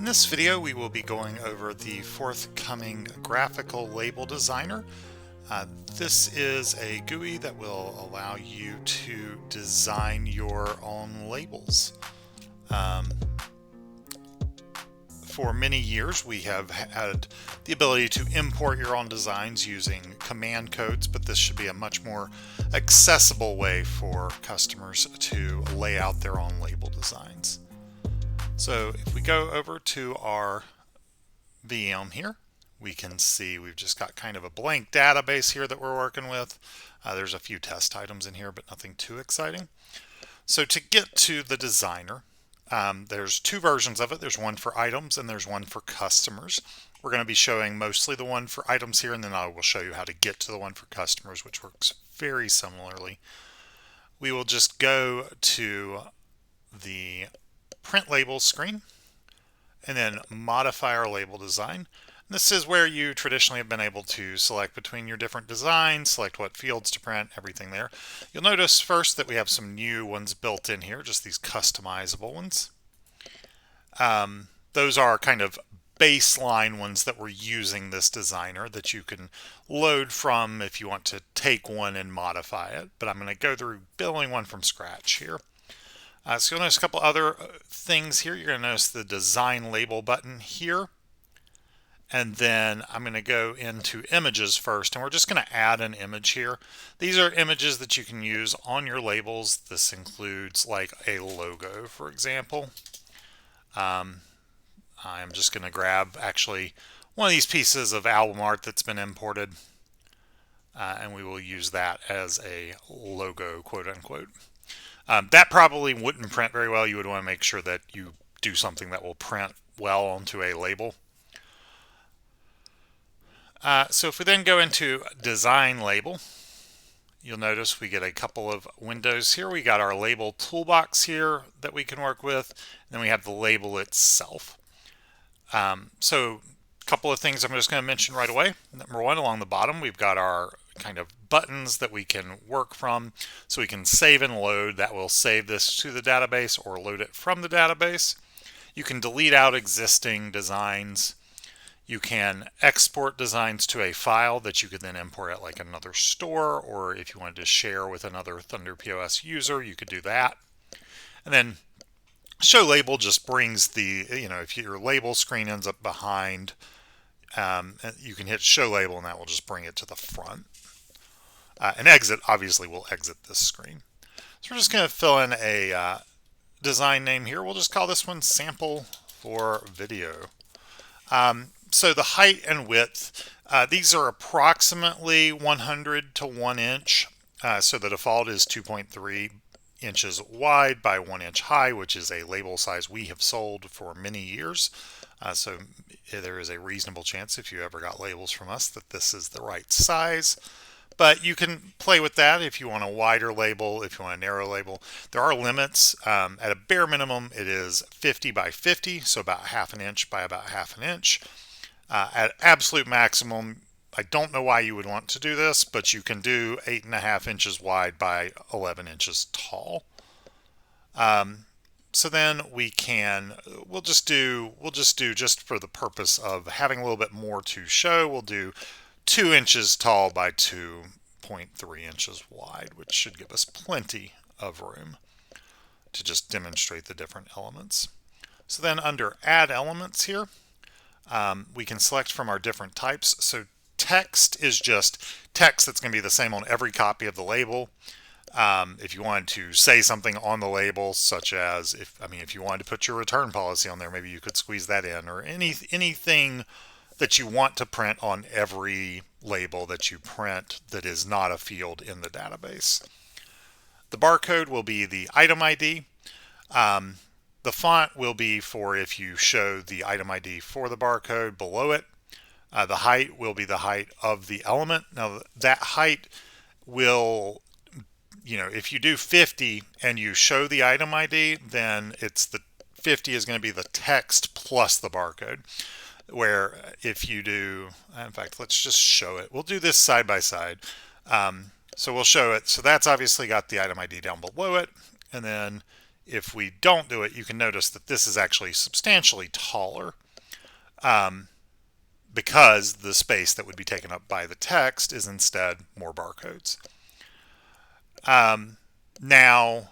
In this video, we will be going over the forthcoming Graphical Label Designer. This is a GUI that will allow you to design your own labels. For many years, we have had the ability to import your own designs using command codes, but this should be a much more accessible way for customers to lay out their own label designs. So if we go over to our VM here, we can see we've just got kind of a blank database here that we're working with. There's a few test items in here, but nothing too exciting. So to get to the designer, there's two versions of it. There's one for items and there's one for customers. We're going to be showing mostly the one for items here, and then I will show you how to get to the one for customers, which works very similarly. We will just go to the print label screen and then modify our label design. This is where you traditionally have been able to select between your different designs, select what fields to print, everything there. You'll notice first that we have some new ones built in here, just these customizable ones. Those are kind of baseline ones that we're using this designer that you can load from if you want to take one and modify it. But I'm going to go through building one from scratch here. So you'll notice a couple other things here. You're going to notice the design label button here. And then I'm going to go into images first, and we're just going to add an image here. These are images that you can use on your labels. This includes like a logo, for example. I'm just going to grab actually one of these pieces of album art that's been imported, and we will use that as a logo, quote unquote. That probably wouldn't print very well. You would want to make sure that you do something that will print well onto a label. So if we then go into design label, you'll notice we get a couple of windows here. We got our label toolbox here that we can work with, and then we have the label itself. So a couple of things I'm just going to mention right away. Number one, along the bottom, we've got our kind of buttons that we can work from. So we can save and load. That will save this to the database or load it from the database. You can delete out existing designs. You can export designs to a file that you could then import at like another store, or if you wanted to share with another ThunderPOS user, you could do that. And then show label just brings the, if your label screen ends up behind, you can hit show label and that will just bring it to the front. And exit obviously will exit this screen. So we're just going to fill in a design name here. We'll just call this one sample for video. So the height and width, these are approximately 100 to 1 inch. So the default is 2.3 inches wide by 1 inch high, which is a label size we have sold for many years. So there is a reasonable chance if you ever got labels from us that this is the right size. But you can play with that if you want a wider label, if you want a narrow label. There are limits. At a bare minimum, it is 50 by 50, so about ½ an inch by about ½ an inch. At absolute maximum, I don't know why you would want to do this, but you can do 8.5 inches wide by 11 inches tall. So then we'll just do just for the purpose of having a little bit more to show, we'll do 2 inches tall by 2.3 inches wide, which should give us plenty of room to just demonstrate the different elements. So then under add elements here, we can select from our different types. So text is just text that's going to be the same on every copy of the label. If you wanted to say something on the label, such as if you wanted to put your return policy on there, maybe you could squeeze that in, or anything that you want to print on every label that you print that is not a field in the database. The barcode will be the item ID. The font will be for if you show the item ID for the barcode below it. The height will be the height of the element. Now that height will, if you do 50 and you show the item ID, then it's the 50 is going to be the text plus the barcode. Where if you do, in fact, let's just show it. We'll do this side by side. So we'll show it. So that's obviously got the item ID down below it. And then If we don't do it, you can notice that this is actually substantially taller because the space that would be taken up by the text is instead more barcodes. Now,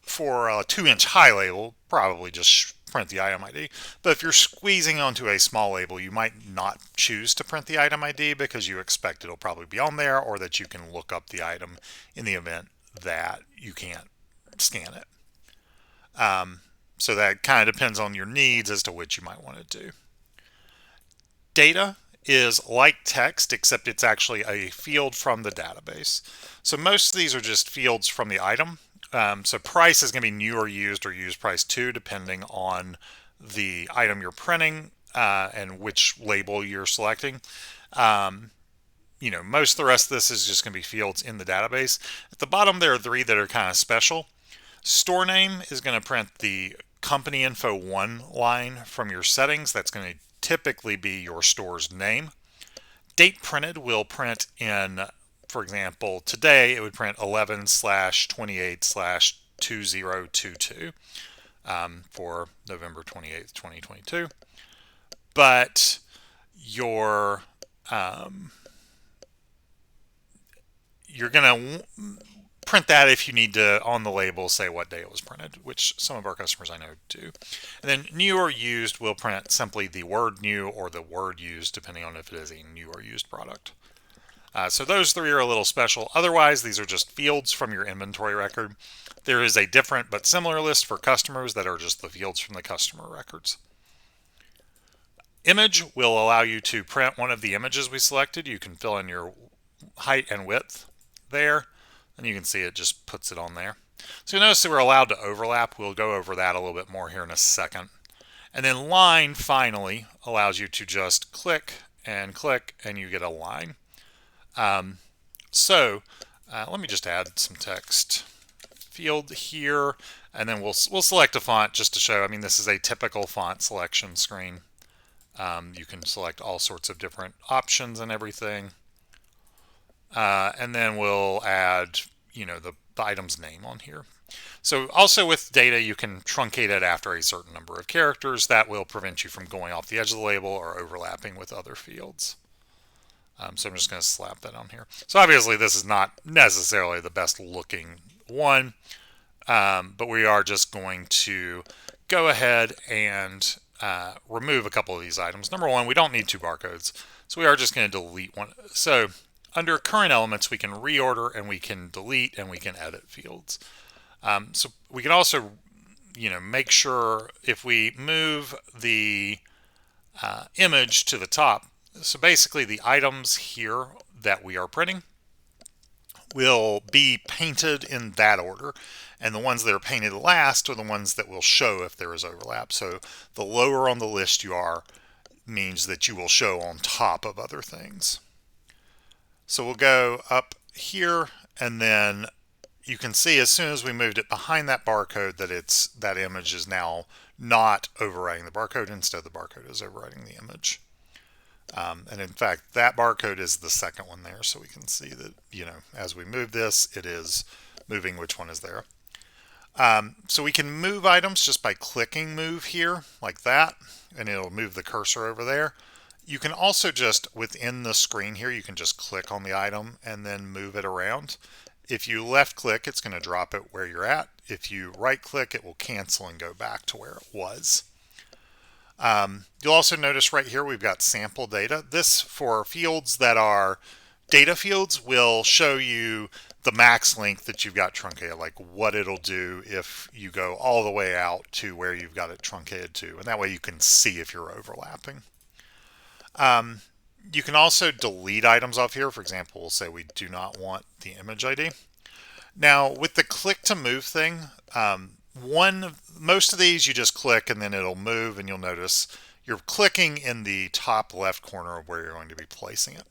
for a 2-inch high label, probably just print the item ID. But if you're squeezing onto a small label, you might not choose to print the item ID because you expect it'll probably be on there, or that you can look up the item in the event that you can't scan it. So that kind of depends on your needs as to which you might want to do. Data is like text, except it's actually a field from the database. So most of these are just fields from the item. So price is going to be new or used price 2, depending on the item you're printing and which label you're selecting. Most of the rest of this is just going to be fields in the database. At the bottom, there are 3 that are kind of special. Store name is going to print the company info 1 line from your settings. That's going to typically be your store's name. Date printed will print in, for example, today it would print 11/28/2022 for November 28th, 2022. But you're going to print that if you need to, on the label, say what day it was printed, which some of our customers I know do. And then new or used will print simply the word new or the word used, depending on if it is a new or used product. So those 3 are a little special. Otherwise, these are just fields from your inventory record. There is a different but similar list for customers that are just the fields from the customer records. Image will allow you to print one of the images we selected. You can fill in your height and width there, and you can see it just puts it on there. So you'll notice that we're allowed to overlap. We'll go over that a little bit more here in a second. And then line finally allows you to just click, and you get a line. Let me just add some text field here, and then we'll select a font just to show. I mean, this is a typical font selection screen. You can select all sorts of different options and everything. And then we'll add, the item's name on here. So also with data, you can truncate it after a certain number of characters. That will prevent you from going off the edge of the label or overlapping with other fields. So I'm just going to slap that on here. So obviously this is not necessarily the best looking one, but we are just going to go ahead and remove a couple of these items. Number 1, we don't need 2 barcodes, so we are just going to delete one. So under current elements, we can reorder and we can delete and we can edit fields. So we can also, make sure if we move the image to the top. So basically the items here that we are printing will be painted in that order, and the ones that are painted last are the ones that will show if there is overlap. So the lower on the list you are means that you will show on top of other things. So we'll go up here, and then you can see as soon as we moved it behind that barcode that image is now not overwriting the barcode. Instead, the barcode is overwriting the image. And in fact, that barcode is the second one there, so we can see that, as we move this, it is moving which one is there. So we can move items just by clicking move here, like that, and it'll move the cursor over there. You can also just, within the screen here, you can just click on the item and then move it around. If you left click, it's going to drop it where you're at. If you right click, it will cancel and go back to where it was. You'll also notice right here we've got sample data. This, for fields that are data fields, will show you the max length that you've got truncated, like what it'll do if you go all the way out to where you've got it truncated to, and that way you can see if you're overlapping. You can also delete items off here. For example, we'll say we do not want the image ID. Now, with the click to move thing, most of these you just click and then it'll move, and you'll notice you're clicking in the top left corner of where you're going to be placing it.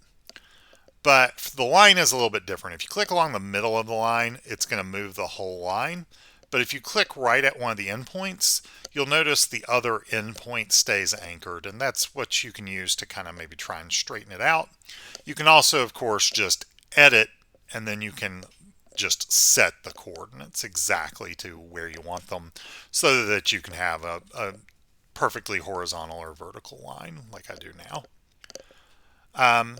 But the line is a little bit different. If you click along the middle of the line, it's going to move the whole line. But if you click right at one of the endpoints, you'll notice the other endpoint stays anchored, and that's what you can use to kind of maybe try and straighten it out. You can also, of course, just edit, and then you can just set the coordinates exactly to where you want them so that you can have a perfectly horizontal or vertical line like I do now.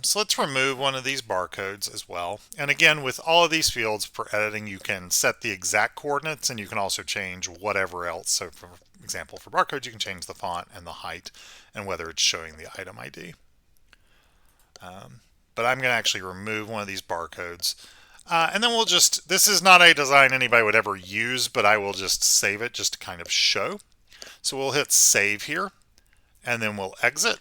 So let's remove one of these barcodes as well. And again, with all of these fields for editing, you can set the exact coordinates and you can also change whatever else. So for example, for barcodes, you can change the font and the height and whether it's showing the item ID. But I'm going to actually remove one of these barcodes. And then we'll just, this is not a design anybody would ever use, but I will just save it just to kind of show. So we'll hit save here and then we'll exit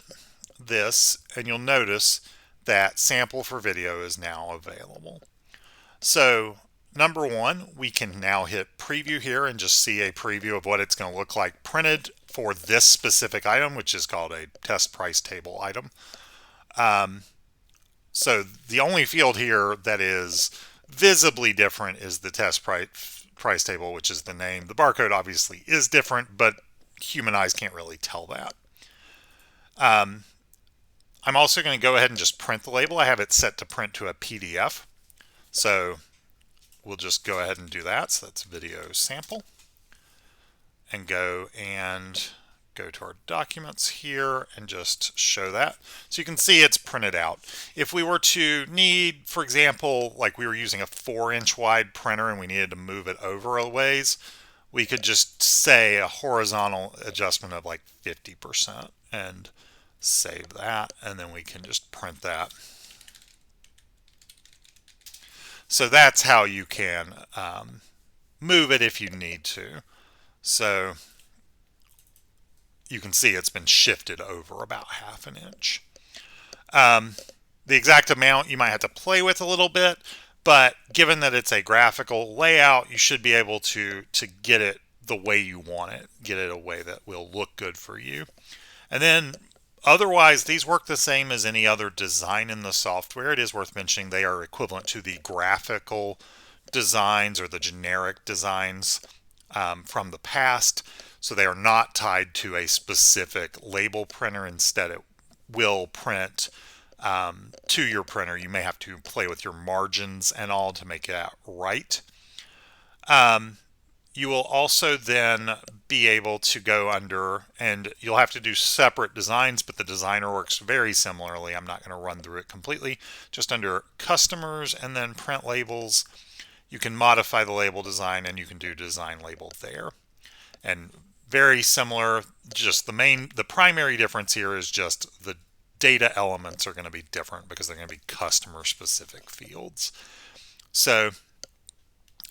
this, and you'll notice that sample for video is now available. So number one, we can now hit preview here and just see a preview of what it's going to look like printed for this specific item, which is called a test price table item. So the only field here that is visibly different is the test price table, which is the name. The barcode obviously is different, but human eyes can't really tell that. I'm also going to go ahead and just print the label. I have it set to print to a PDF. So we'll just go ahead and do that. So that's video sample. And go to our documents here and just show that. So you can see it's printed out. If we were to need, for example, like we were using a 4-inch wide printer and we needed to move it over a ways, we could just say a horizontal adjustment of like 50% and save that, and then we can just print that. So that's how you can move it if you need to. So you can see it's been shifted over about 1/2 inch. The exact amount you might have to play with a little bit, but given that it's a graphical layout, you should be able to get it the way you want it, get it a way that will look good for you. And then otherwise, these work the same as any other design in the software. It is worth mentioning they are equivalent to the graphical designs or the generic designs from the past. So they are not tied to a specific label printer. Instead, it will print to your printer. You may have to play with your margins and all to make it out right. You will also then be able to go under, and you'll have to do separate designs, but the designer works very similarly. I'm not going to run through it completely. Just under customers and then print labels, you can modify the label design and you can do design label there. And very similar, just the primary difference here is just the data elements are going to be different because they're going to be customer specific fields. So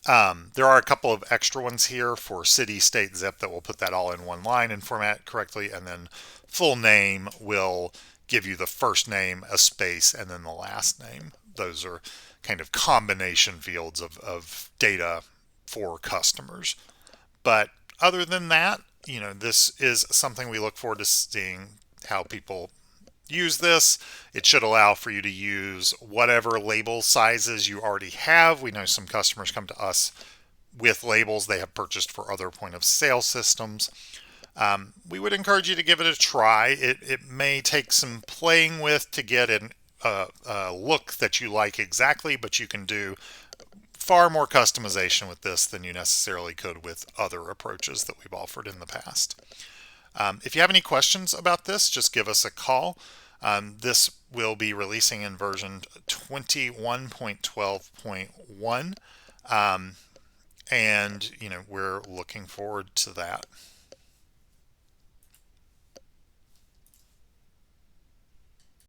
there are a couple of extra ones here for city, state, zip that will put that all in one line and format correctly. And then full name will give you the first name, a space, and then the last name. Those are kind of combination fields of data for customers. But other than that, this is something we look forward to seeing how people use this. It should allow for you to use whatever label sizes you already have. We know some customers come to us with labels they have purchased for other point of sale systems. We would encourage you to give it a try. It may take some playing with to get a look that you like exactly, but you can do far more customization with this than you necessarily could with other approaches that we've offered in the past. If you have any questions about this, just give us a call. This will be releasing in version 21.12.1, and we're looking forward to that.